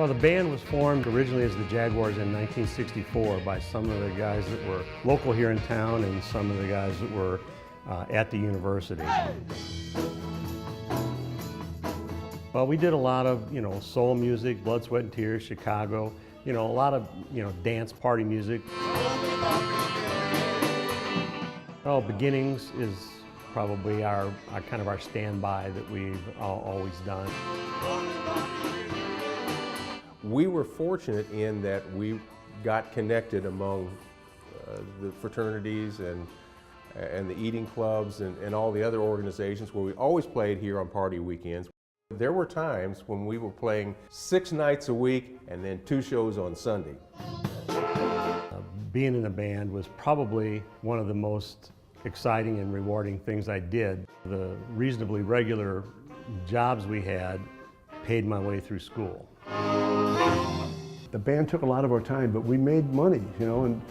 Well, the band was formed originally as the Jaguars in 1964 by some of the guys that were local here in town and some of the guys that were at the university. Well, we did a lot of, soul music, Blood, Sweat, and Tears, Chicago, a lot of, dance party music. Oh, Beginnings is probably our kind of our standby that we've always done. We were fortunate in that we got connected among the fraternities and the eating clubs and all the other organizations where we always played here on party weekends. There were times when we were playing 6 nights a week and then 2 shows on Sunday. Being in a band was probably one of the most exciting and rewarding things I did. The reasonably regular jobs we had paid my way through school. The band took a lot of our time, but we made money, and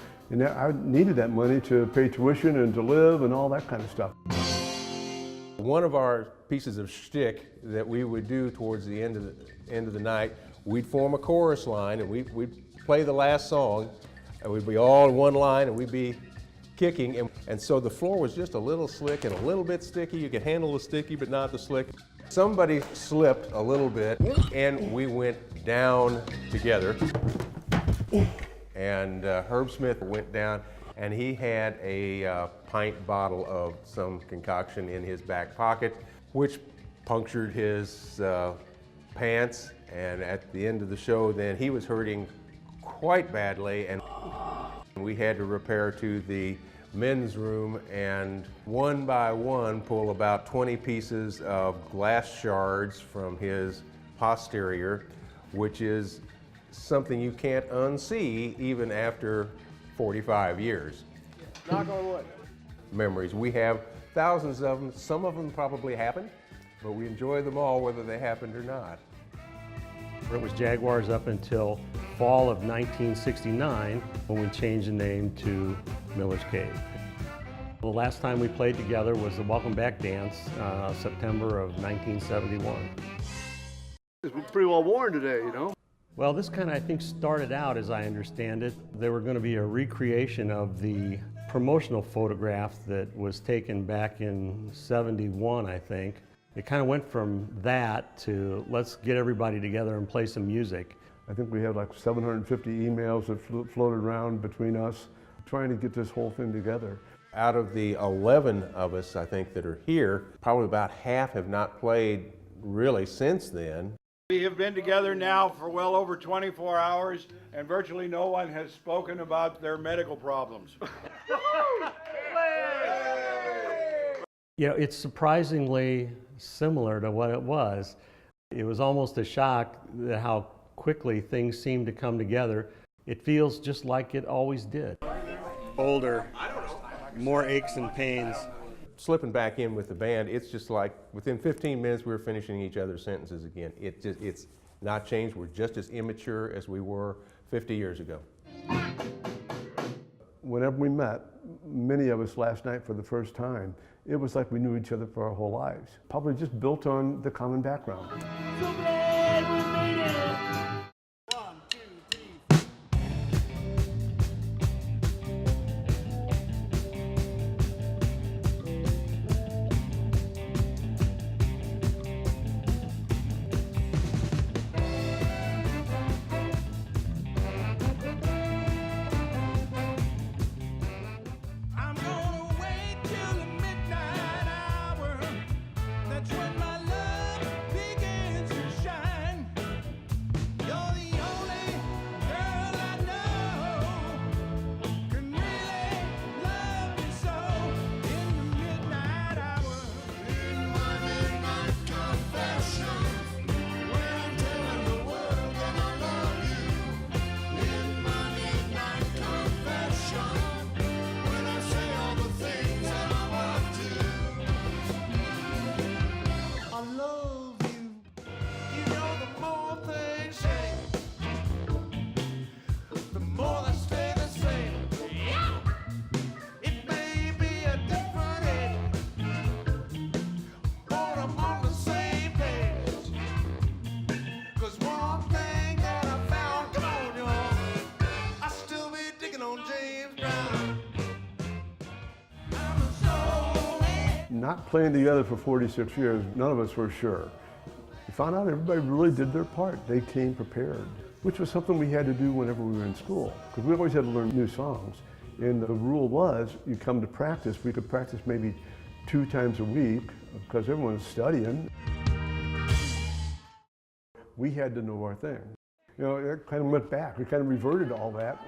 I needed that money to pay tuition and to live and all that kind of stuff. One of our pieces of shtick that we would do towards the end of the night, we'd form a chorus line and we'd play the last song, and we'd be all in one line and we'd be kicking, and so the floor was just a little slick and a little bit sticky. You could handle the sticky but not the slick. Somebody slipped a little bit and we went down together, and Herb Smith went down and he had a pint bottle of some concoction in his back pocket, which punctured his pants, and at the end of the show then he was hurting quite badly, and we had to repair to the men's room and one by one pull about 20 pieces of glass shards from his posterior, which is something you can't unsee even after 45 years. Knock on wood. Memories. We have thousands of them. Some of them probably happened, but we enjoy them all whether they happened or not. It was Jaguars up until fall of 1969 when we changed the name to Miller's Cave. The last time we played together was the Welcome Back Dance, September of 1971. It's pretty well worn today, Well, this kind of, I think, started out, as I understand it. There were going to be a recreation of the promotional photograph that was taken back in '71, I think. It kind of went from that to let's get everybody together and play some music. I think we had like 750 emails that floated around between us trying to get this whole thing together. Out of the 11 of us, I think, that are here, probably about half have not played really since then. We have been together now for well over 24 hours, and virtually no one has spoken about their medical problems. It's surprisingly similar to what it was. It was almost a shock at how quickly things seemed to come together. It feels just like it always did. Older, more aches and pains. Slipping back in with the band, it's just like within 15 minutes we were finishing each other's sentences again. It's not changed. We're just as immature as we were 50 years ago. Whenever we met, many of us last night for the first time, it was like we knew each other for our whole lives. Probably just built on the common background. So glad we made it. Shine. not playing together for 46 years, none of us were sure. We found out everybody really did their part. They came prepared, which was something we had to do whenever we were in school, because we always had to learn new songs. And the rule was, you come to practice, we could practice maybe 2 times a week, because everyone was studying. We had to know our thing. You know, it kind of went back. We kind of reverted to all that.